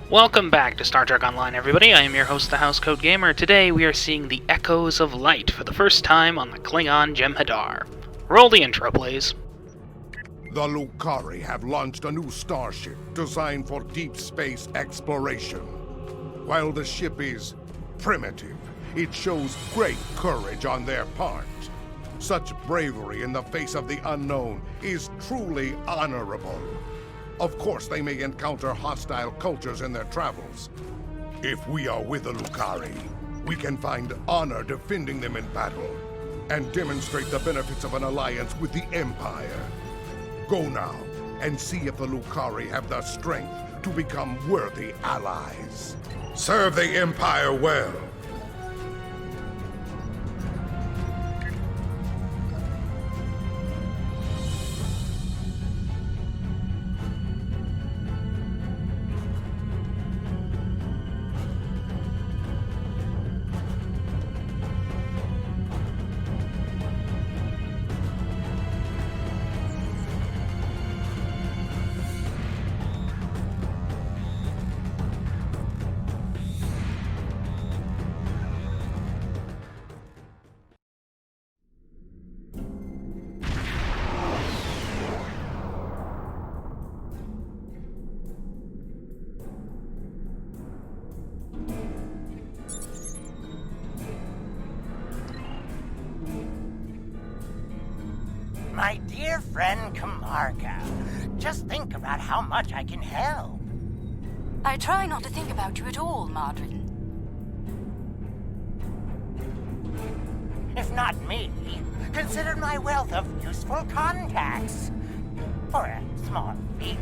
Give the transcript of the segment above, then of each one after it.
Welcome back to Star Trek Online, everybody. I am your host, the Housecoat Gamer. Today we are seeing the Echoes of Light for the first time on the Klingon Jem'hadar. Roll the intro, please. The Lukari have launched a new starship designed for deep space exploration. While the ship is primitive, it shows great courage on their part. Such bravery in the face of the unknown is truly honorable. Of course, they may encounter hostile cultures in their travels. If we are with the Lukari, we can find honor defending them in battle, and demonstrate the benefits of an alliance with the Empire. Go now, and see if the Lukari have the strength to become worthy allies. Serve the Empire well. My dear friend Kamarka, just think about how much I can help. I try not to think about you at all, Margarine. If not me, consider my wealth of useful contacts. For a small fee.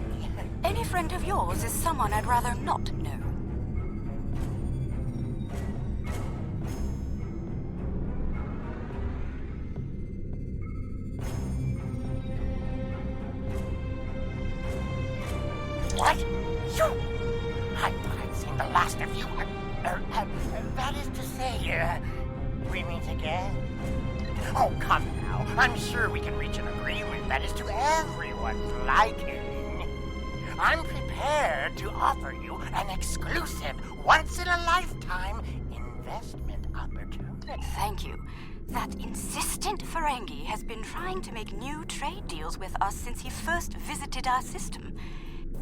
Any friend of yours is someone I'd rather not know. What? You? I thought I'd seen the last of you. That is to say, we meet again? Oh, come now. I'm sure we can reach an agreement that is to everyone's liking. I'm prepared to offer you an exclusive, once-in-a-lifetime investment opportunity. Thank you. That insistent Ferengi has been trying to make new trade deals with us since he first visited our system.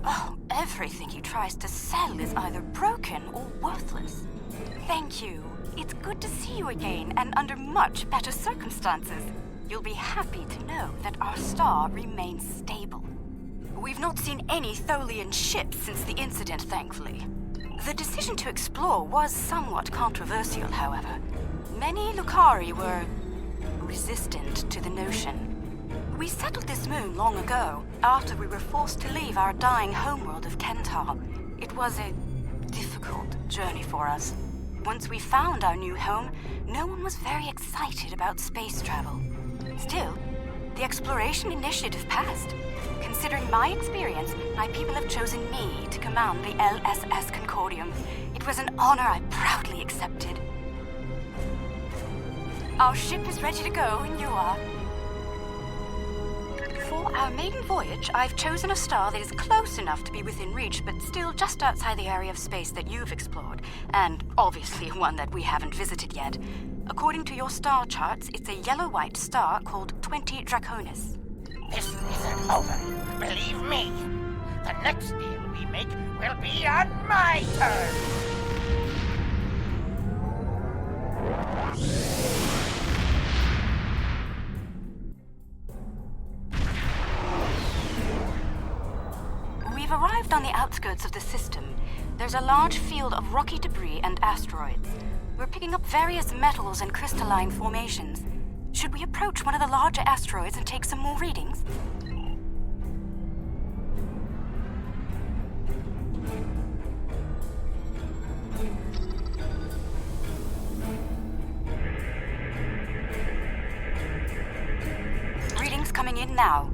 Oh, everything he tries to sell is either broken or worthless. Thank you. It's good to see you again, and under much better circumstances. You'll be happy to know that our star remains stable. We've not seen any Tholian ships since the incident, thankfully. The decision to explore was somewhat controversial, however. Many Lukari were resistant to the notion. We settled this moon long ago, after we were forced to leave our dying homeworld of Kentar. It was a difficult journey for us. Once we found our new home, no one was very excited about space travel. Still, the exploration initiative passed. Considering my experience, my people have chosen me to command the LSS Concordium. It was an honor I proudly accepted. Our ship is ready to go, and you are. For our maiden voyage, I've chosen a star that is close enough to be within reach, but still just outside the area of space that you've explored, and obviously one that we haven't visited yet. According to your star charts, it's a yellow-white star called 20 Draconis. This isn't over. Believe me, the next deal we make will be on my terms. We've arrived on the outskirts of the system. There's a large field of rocky debris and asteroids. We're picking up various metals and crystalline formations. Should we approach one of the larger asteroids and take some more readings? Readings coming in now.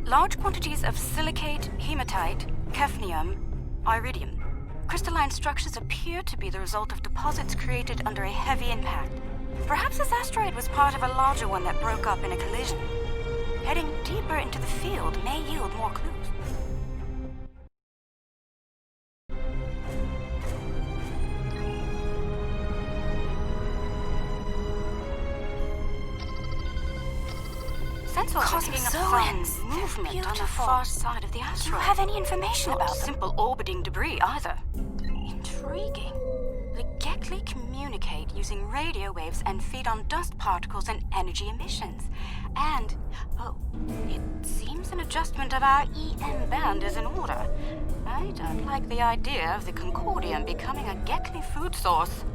Large quantities of silicate, hematite, hafnium, iridium. Crystalline structures appear to be the result of deposits created under a heavy impact. Perhaps this asteroid was part of a larger one that broke up in a collision. Heading deeper into the field may yield more clues. Sensors are picking up friends' movement on the far side of the asteroid. Do you have any information about simple orbiting debris either? Intriguing. The Gekli communicate using radio waves and feed on dust particles and energy emissions. And, it seems an adjustment of our EM band is in order. I don't like the idea of the Concordium becoming a Gekli food source.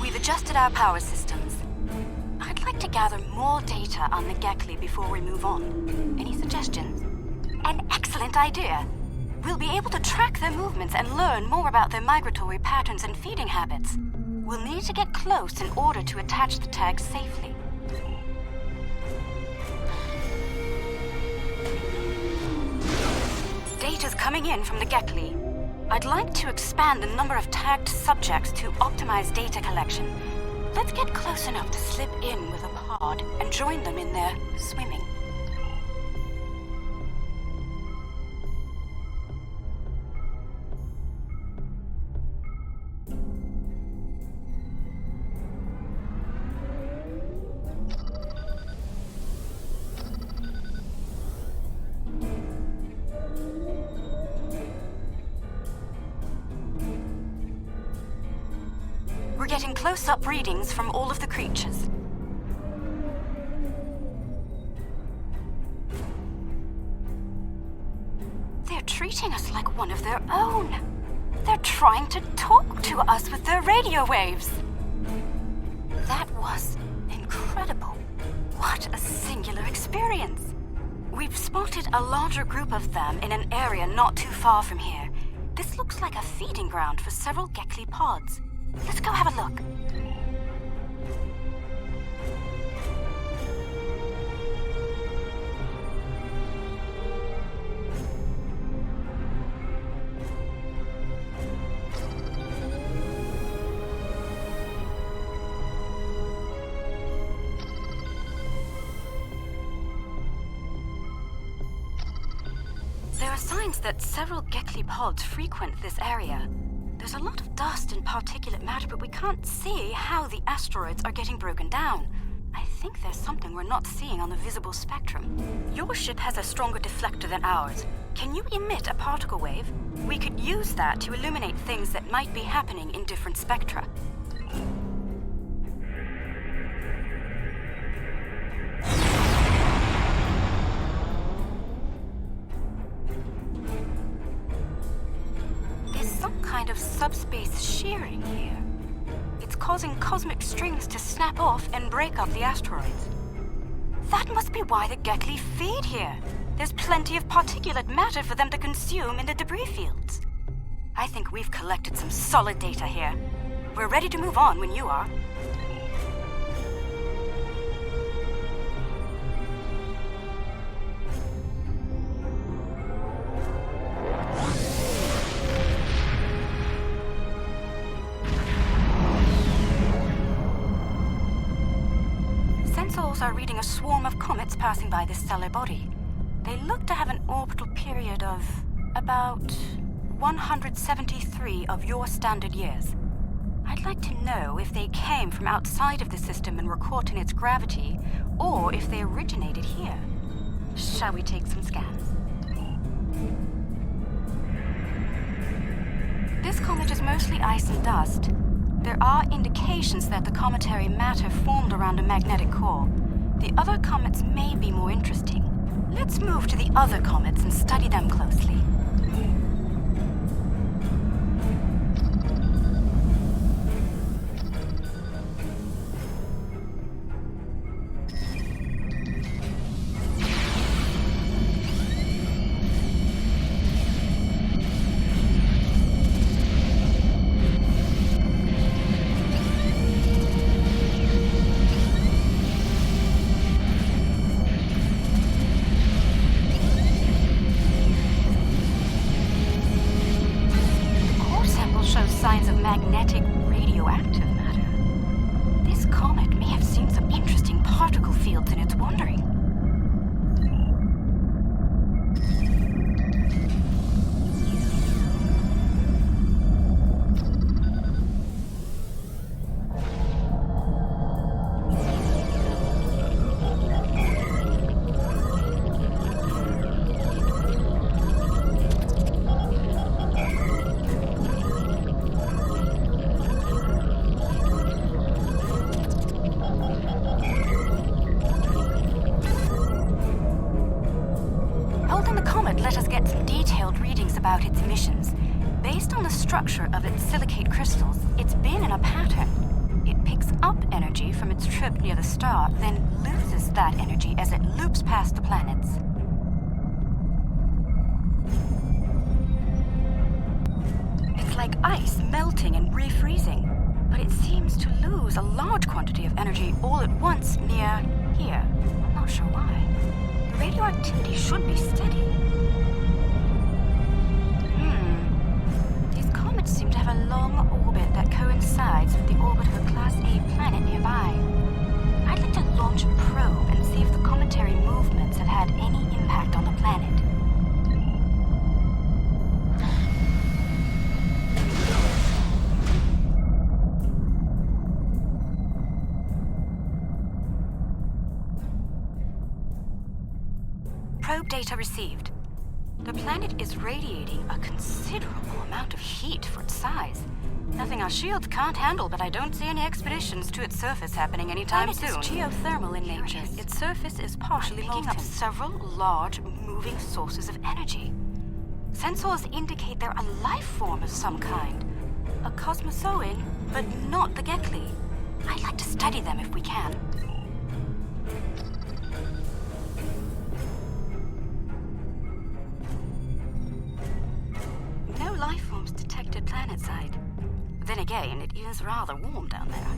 We've adjusted our power systems. I'd like to gather more data on the Gekli before we move on. Any suggestions? An excellent idea. We'll be able to track their movements and learn more about their migratory patterns and feeding habits. We'll need to get close in order to attach the tags safely. Data's coming in from the Gekli. I'd like to expand the number of tagged subjects to optimize data collection. Let's get close enough to slip in with a pod and join them in their swimming. We're getting close-up readings from all of the creatures. They're treating us like one of their own. They're trying to talk to us with their radio waves. That was incredible. What a singular experience. We've spotted a larger group of them in an area not too far from here. This looks like a feeding ground for several Gekli pods. Let's go have a look. There are signs that several Gekli pods frequent this area. There's a lot of dust and particulate matter, but we can't see how the asteroids are getting broken down. I think there's something we're not seeing on the visible spectrum. Your ship has a stronger deflector than ours. Can you emit a particle wave? We could use that to illuminate things that might be happening in different spectra. Kind of subspace shearing here. It's causing cosmic strings to snap off and break up the asteroids. That must be why the Gekli feed here. There's plenty of particulate matter for them to consume in the debris fields. I think we've collected some solid data here. We're ready to move on when you are. Sensors are reading a swarm of comets passing by this stellar body. They look to have an orbital period of about 173 of your standard years. I'd like to know if they came from outside of the system and were caught in its gravity, or if they originated here. Shall we take some scans? This comet is mostly ice and dust. There are indications that the cometary matter formed around a magnetic core. The other comets may be more interesting. Let's move to the other comets and study them closely. Signs of magnetic radioactive matter. This comet may have seen some interesting particle fields in its wandering. about its emissions. Based on the structure of its silicate crystals, it's been in a pattern. It picks up energy from its trip near the star, then loses that energy as it loops past the planets. It's like ice melting and refreezing, but it seems to lose a large quantity of energy all at once near here. I'm not sure why. The radioactivity should be steady. These comets seem to have a long orbit that coincides with the orbit of a Class A planet nearby. I'd like to launch a probe and see if the cometary movements have had any impact on the planet. Probe data received. The planet is radiating a considerable amount of heat for its size. Nothing our shields can't handle, but I don't see any expeditions to its surface happening anytime soon. The planet is geothermal in nature. Its surface is partially molten, picking up several large, moving sources of energy. Sensors indicate they're a life form of some kind. A cosmozoan, but not the Gekli. I'd like to study them if we can. No life forms detected planetside. Then again, it is rather warm down there.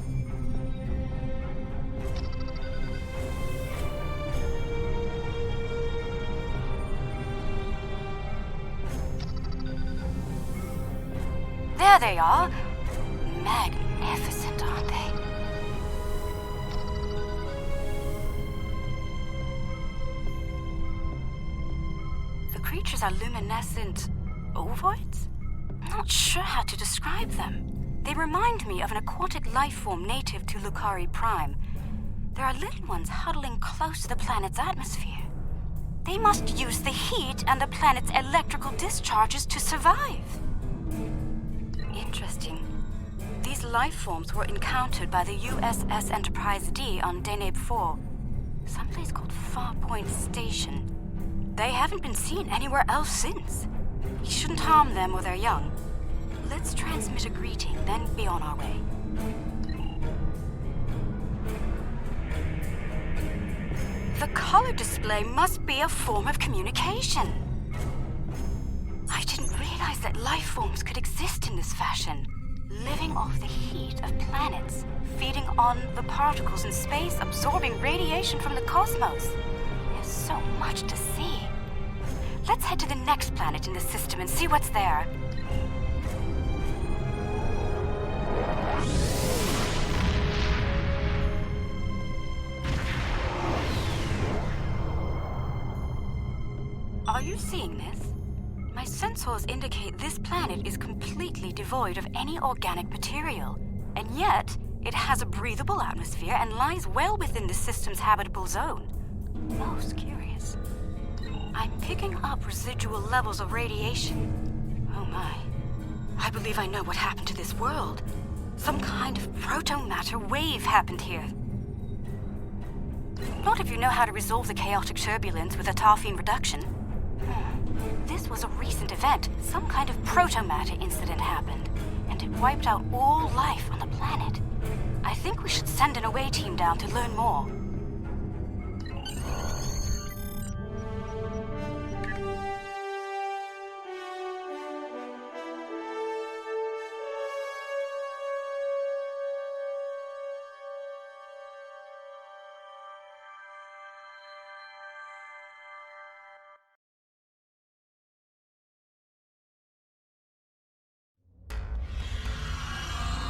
There they are. Magnificent, aren't they? The creatures are luminescent ovoids? Not sure how to describe them. They remind me of an aquatic life form native to Lucari Prime. There are little ones huddling close to the planet's atmosphere. They must use the heat and the planet's electrical discharges to survive. Interesting. These life forms were encountered by the USS Enterprise D on Deneb 4, someplace called Farpoint Station. They haven't been seen anywhere else since. We shouldn't harm them or their young. Let's transmit a greeting, then be on our way. The color display must be a form of communication. I didn't realize that life forms could exist in this fashion, living off the heat of planets, feeding on the particles in space, absorbing radiation from the cosmos. There's so much to see. Let's head to the next planet in the system and see what's there. Are you seeing this? My sensors indicate this planet is completely devoid of any organic material, and yet it has a breathable atmosphere and lies well within the system's habitable zone. Most curious. I'm picking up residual levels of radiation. Oh my. I believe I know what happened to this world. Some kind of proto-matter wave happened here. Not if you know how to resolve the chaotic turbulence with a tarfine reduction. This was a recent event. Some kind of proto-matter incident happened, and it wiped out all life on the planet. I think we should send an away team down to learn more.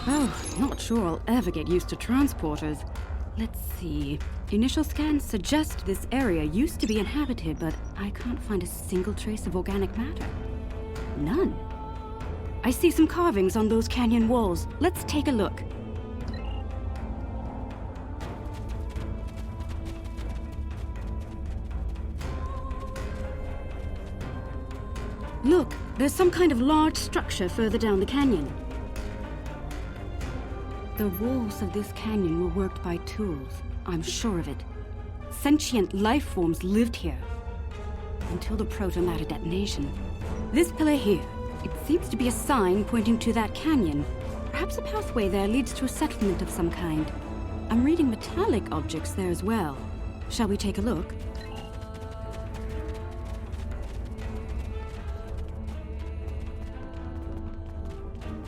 Oh, not sure I'll ever get used to transporters. Let's see. Initial scans suggest this area used to be inhabited, but I can't find a single trace of organic matter. None. I see some carvings on those canyon walls. Let's take a look. Look, there's some kind of large structure further down the canyon. The walls of this canyon were worked by tools, I'm sure of it. Sentient life forms lived here. Until the proto-matter detonation. This pillar here. It seems to be a sign pointing to that canyon. Perhaps a pathway there leads to a settlement of some kind. I'm reading metallic objects there as well. Shall we take a look?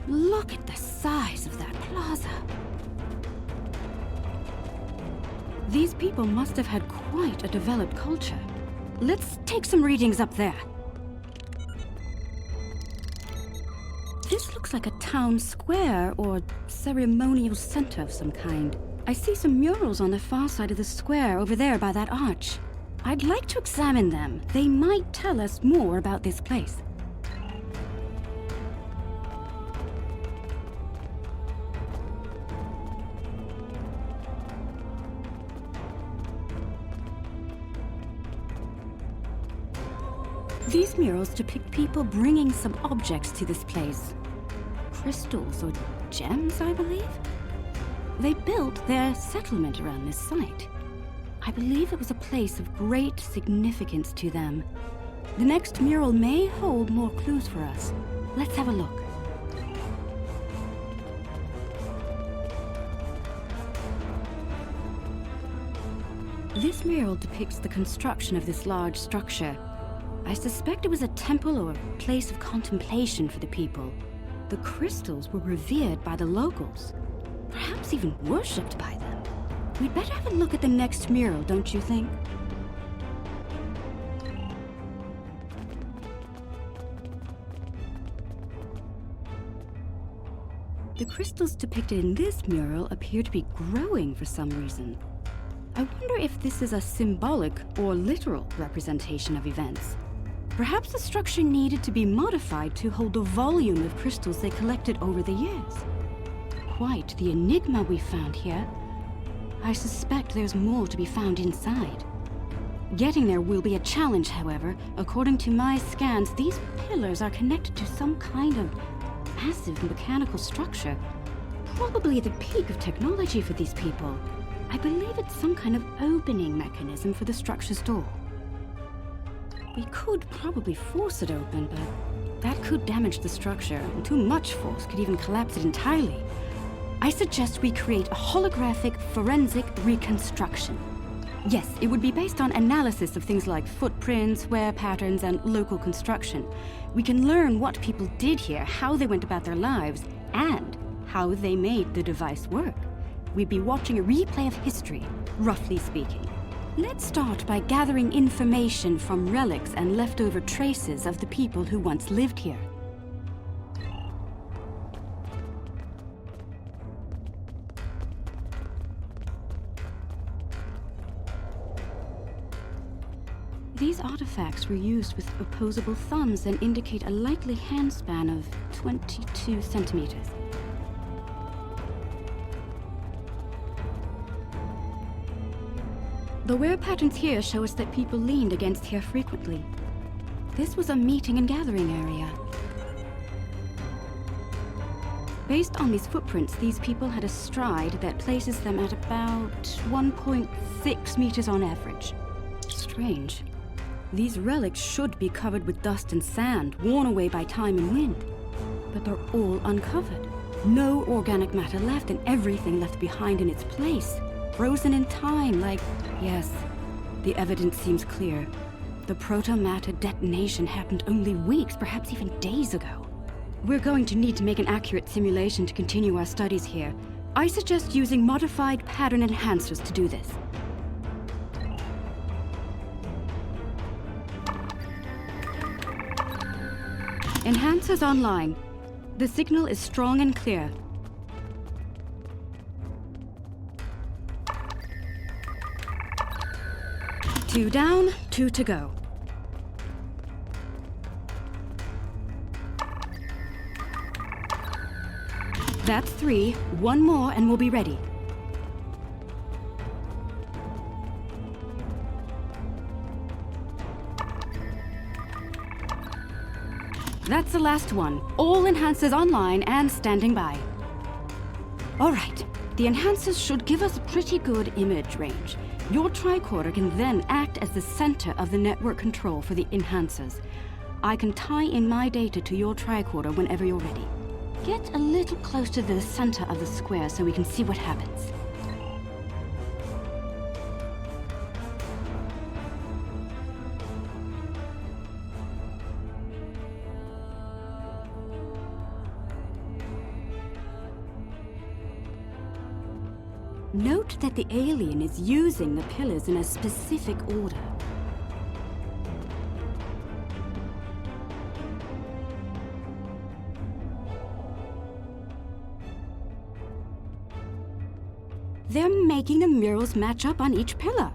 Look at the size of that plaza. These people must have had quite a developed culture. Let's take some readings up there. This looks like a town square or ceremonial center of some kind. I see some murals on the far side of the square over there by that arch. I'd like to examine them. They might tell us more about this place. These murals depict people bringing some objects to this place. Crystals or gems, I believe? They built their settlement around this site. I believe it was a place of great significance to them. The next mural may hold more clues for us. Let's have a look. This mural depicts the construction of this large structure. I suspect it was a temple or a place of contemplation for the people. The crystals were revered by the locals, perhaps even worshipped by them. We'd better have a look at the next mural, don't you think? The crystals depicted in this mural appear to be growing for some reason. I wonder if this is a symbolic or literal representation of events. Perhaps the structure needed to be modified to hold the volume of crystals they collected over the years. Quite the enigma we found here. I suspect there's more to be found inside. Getting there will be a challenge, however. According to my scans, these pillars are connected to some kind of massive mechanical structure. Probably the peak of technology for these people. I believe it's some kind of opening mechanism for the structure's door. We could probably force it open, but that could damage the structure, and too much force could even collapse it entirely. I suggest we create a holographic forensic reconstruction. Yes, it would be based on analysis of things like footprints, wear patterns, and local construction. We can learn what people did here, how they went about their lives, and how they made the device work. We'd be watching a replay of history, roughly speaking. Let's start by gathering information from relics and leftover traces of the people who once lived here. These artifacts were used with opposable thumbs and indicate a likely handspan of 22 centimeters. The wear patterns here show us that people leaned against here frequently. This was a meeting and gathering area. Based on these footprints, these people had a stride that places them at about 1.6 meters on average. Strange. These relics should be covered with dust and sand, worn away by time and wind. But they're all uncovered. No organic matter left, and everything left behind in its place. Frozen in time, like... Yes, the evidence seems clear. The proto-matter detonation happened only weeks, perhaps even days ago. We're going to need to make an accurate simulation to continue our studies here. I suggest using modified pattern enhancers to do this. Enhancers online. The signal is strong and clear. Two down, two to go. That's three. One more and we'll be ready. That's the last one. All enhancers online and standing by. All right. The enhancers should give us a pretty good image range. Your tricorder can then act as the center of the network control for the enhancers. I can tie in my data to your tricorder whenever you're ready. Get a little close to the center of the square so we can see what happens. Note that the alien is using the pillars in a specific order. They're making the murals match up on each pillar.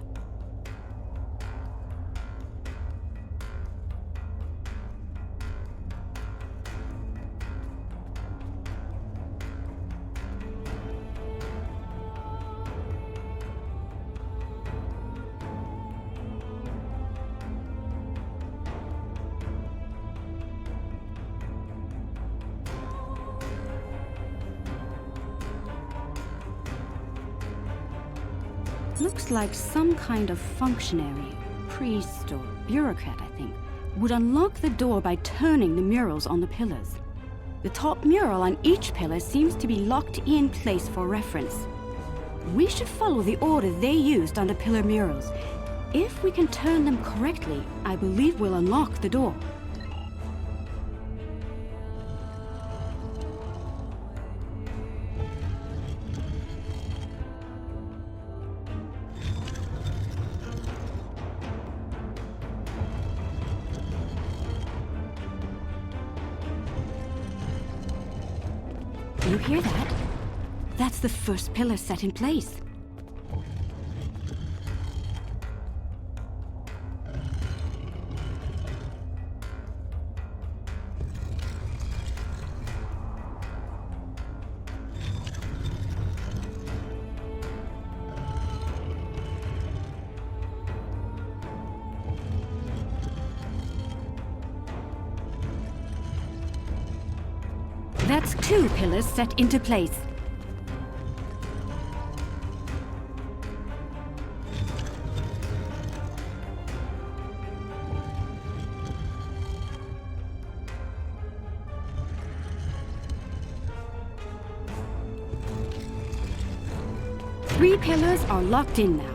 Looks like some kind of functionary, priest or bureaucrat, I think, would unlock the door by turning the murals on the pillars. The top mural on each pillar seems to be locked in place for reference. We should follow the order they used on the pillar murals. If we can turn them correctly, I believe we'll unlock the door. You hear that? That's the first pillar set in place. That's 2 pillars set into place. Three pillars are locked in now.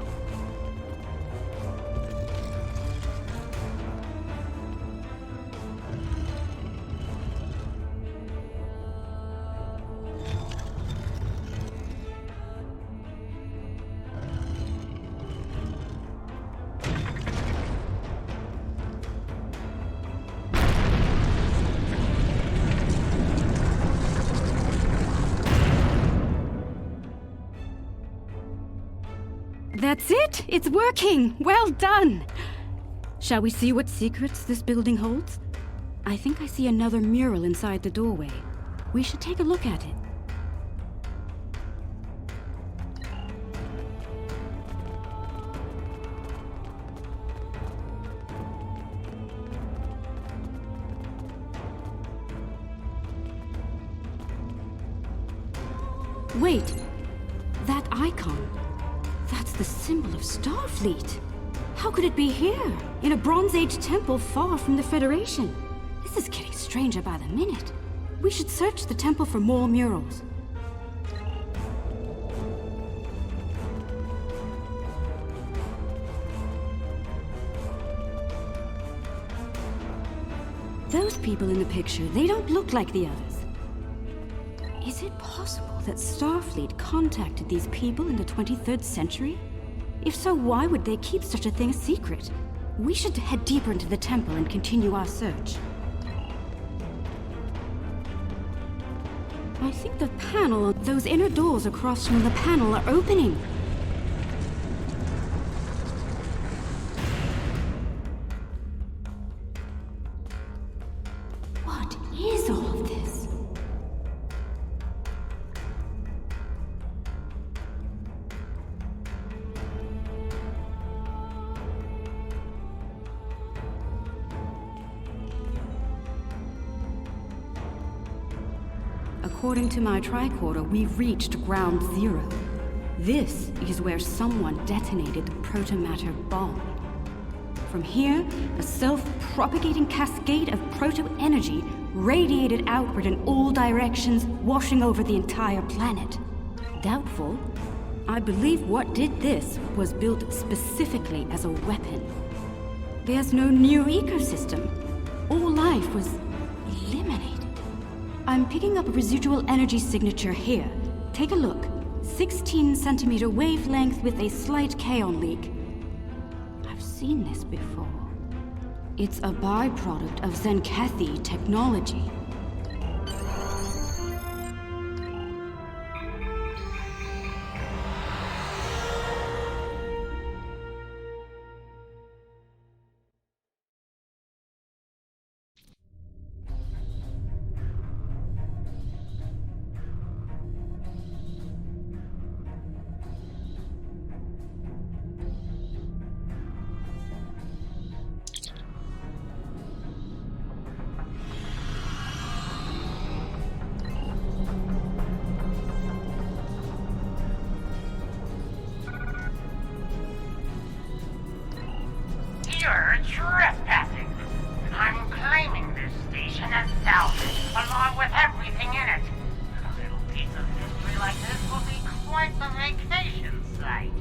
That's it! It's working! Well done! Shall we see what secrets this building holds? I think I see another mural inside the doorway. We should take a look at it. Wait! That icon! That's the symbol of Starfleet. How could it be here, in a Bronze Age temple far from the Federation? This is getting stranger by the minute. We should search the temple for more murals. Those people in the picture, they don't look like the others. Is it possible that Starfleet contacted these people in the 23rd century? If so, why would they keep such a thing a secret? We should head deeper into the temple and continue our search. I think the panel, those inner doors across from the panel are opening. What is all of this? According to my tricorder, we've reached ground zero. This is where someone detonated the protomatter bomb. From here, a self-propagating cascade of proto-energy radiated outward in all directions, washing over the entire planet. Doubtful. I believe what did this was built specifically as a weapon. There's no new ecosystem. All life was eliminated. I'm picking up a residual energy signature here. Take a look. 16-centimeter wavelength with a slight kaon leak. I've seen this before. It's a byproduct of Zenkethi technology. You're trespassing. I'm claiming this station as salvage, along with everything in it. A little piece of history like this will be quite the vacation site.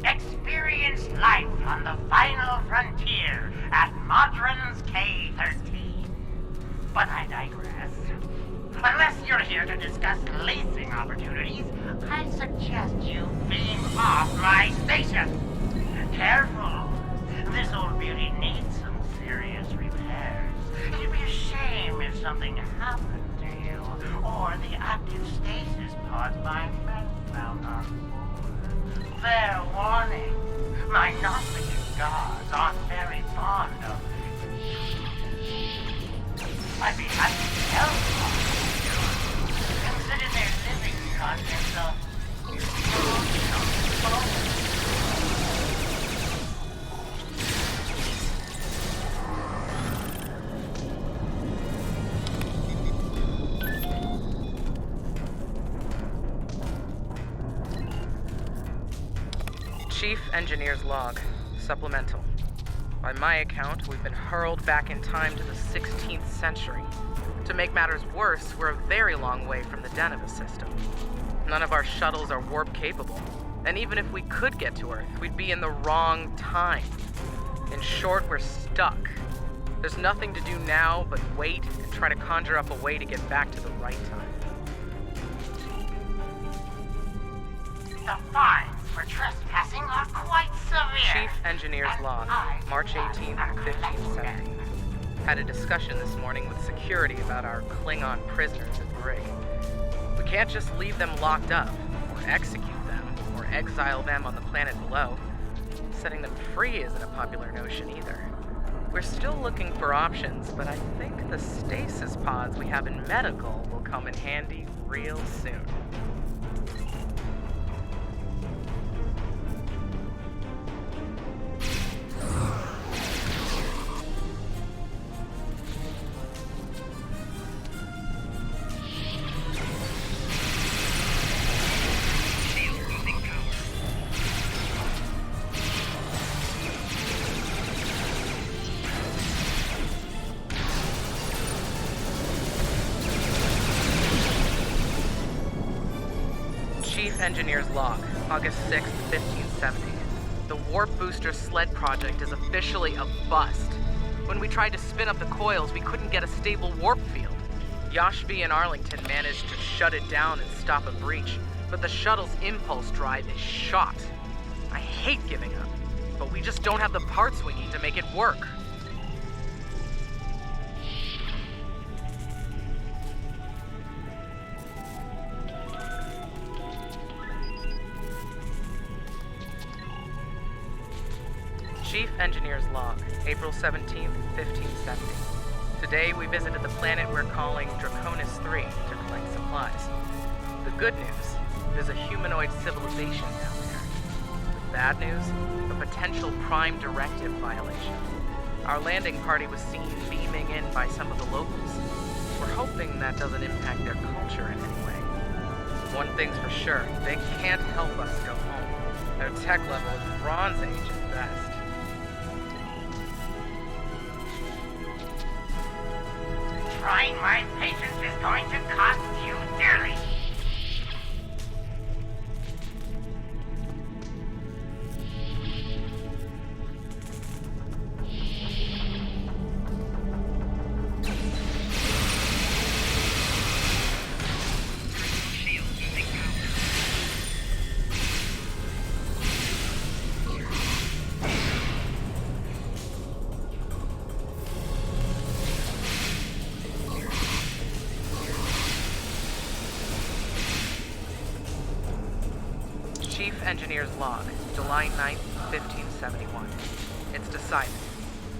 Experience life on the final frontier at Modron's K-13. But I digress. Unless you're here to discuss leasing opportunities, I suggest you beam off my station. Careful. This old beauty needs some serious repairs. It'd be a shame if something happened to you, or the active stasis pods my men found on board. Fair warning, my Gnostic gods aren't very fond of it. I'd be happy to help you. Consider their living contents of emotional bonus. Chief Engineer's Log. Supplemental. By my account, we've been hurled back in time to the 16th century. To make matters worse, we're a very long way from the Deneva system. None of our shuttles are warp-capable, and even if we could get to Earth, we'd be in the wrong time. In short, we're stuck. There's nothing to do now but wait and try to conjure up a way to get back to the right time. The fines for trespassing are quite severe. Chief Engineer's Log, March 18th, 1570. Had a discussion this morning with security about our Klingon prisoners at Brig. We can't just leave them locked up, or execute them, or exile them on the planet below. Setting them free isn't a popular notion either. We're still looking for options, but I think the stasis pods we have in medical will come in handy real soon. Chief Engineer's Log, August 6th, 1570. The Warp Booster Sled project is officially a bust. When we tried to spin up the coils, we couldn't get a stable warp field. Yashvi and Arlington managed to shut it down and stop a breach, but the shuttle's impulse drive is shot. I hate giving up, but we just don't have the parts we need to make it work. Chief Engineer's Log, April 17th, 1570. Today we visited the planet we're calling Draconis 3 to collect supplies. The good news, there's a humanoid civilization down there. The bad news, a potential Prime Directive violation. Our landing party was seen beaming in by some of the locals. We're hoping that doesn't impact their culture in any way. One thing's for sure, they can't help us go home. Their tech level is Bronze Age at best. Trying my patience is going to cost you dearly. Chief Engineer's Log, July 9th, 1571. It's decided.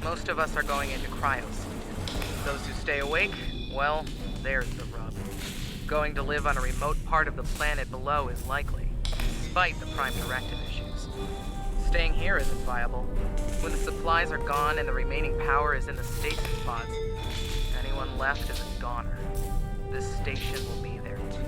Most of us are going into cryos. Those who stay awake, well, there's the rub. Going to live on a remote part of the planet below is likely, despite the Prime Directive issues. Staying here isn't viable. When the supplies are gone and the remaining power is in the stasis pods, anyone left is a goner. This station will be there too.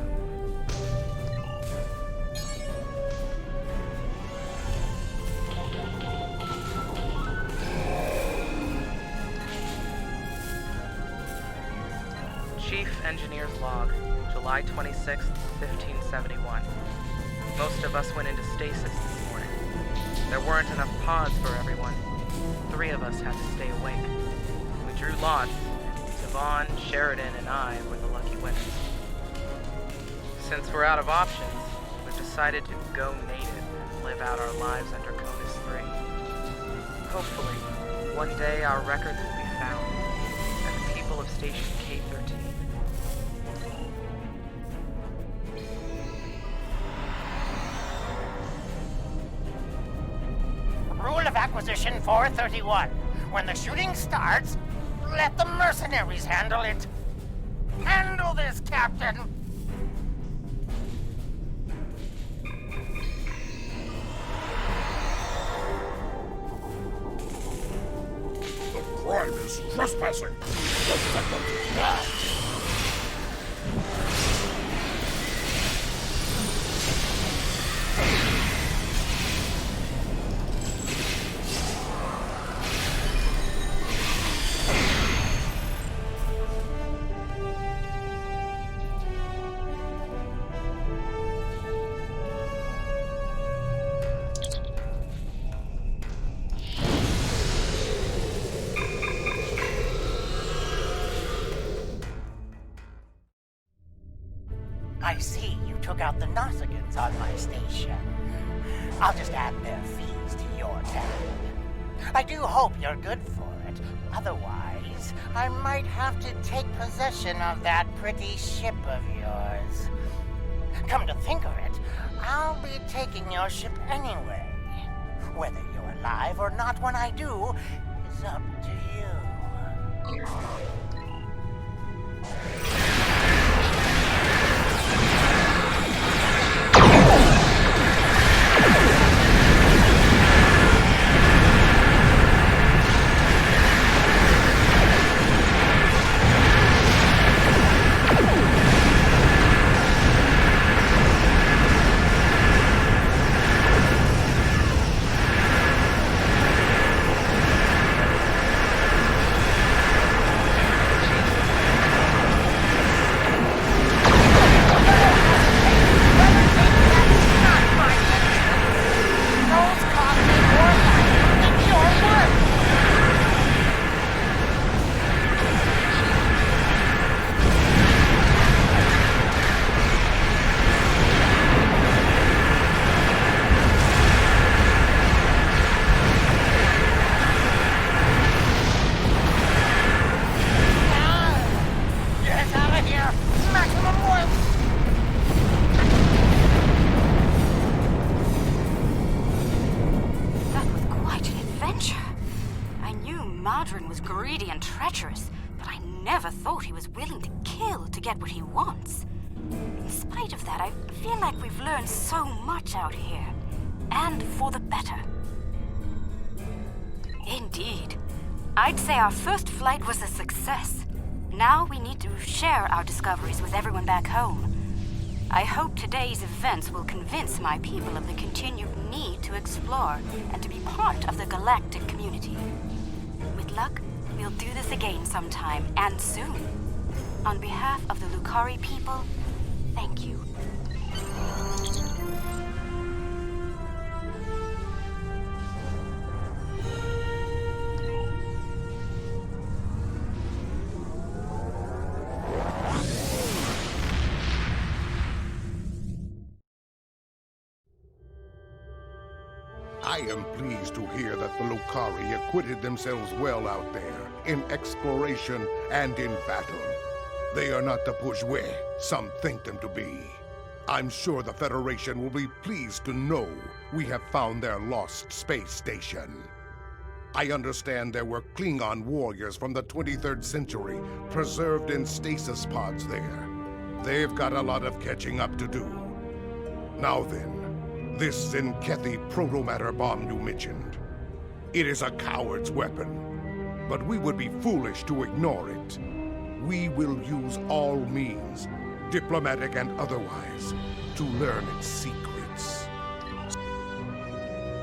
Chief Engineer's Log, July 26th, 1571. Most of us went into stasis this morning. There weren't enough pods for everyone. 3 of us had to stay awake. We drew lots. Savon, Sheridan, and I were the lucky winners. Since we're out of options, we've decided to go native and live out our lives under Conus 3. Hopefully, one day our records will be found, and the people of Station K-13. Rule of Acquisition 431. When the shooting starts, let the mercenaries handle it. Handle this, Captain! The crime is trespassing. Let's set them to death. I see you took out the Nausigans on my station. I'll just add their fees to your tab. I do hope you're good for it. Otherwise, I might have to take possession of that pretty ship of yours. Come to think of it, I'll be taking your ship anyway. Whether you're alive or not when I do is up to you. Greedy and treacherous, but I never thought he was willing to kill to get what he wants. In spite of that, I feel like we've learned so much out here, and for the better. Indeed. I'd say our first flight was a success. Now we need to share our discoveries with everyone back home. I hope today's events will convince my people of the continued need to explore and to be part of the galactic community. With luck, we'll do this again sometime, and soon. On behalf of the Lukari people, thank you. I am pleased to hear that the Lukari acquitted themselves well out there, in exploration and in battle. They are not the bourgeois some think them to be. I'm sure the Federation will be pleased to know we have found their lost space station. I understand there were Klingon warriors from the 23rd century preserved in stasis pods there. They've got a lot of catching up to do. Now then, this Zenkethi protomatter bomb you mentioned. It is a coward's weapon, but we would be foolish to ignore it. We will use all means, diplomatic and otherwise, to learn its secrets.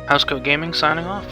Housecoat Gaming signing off.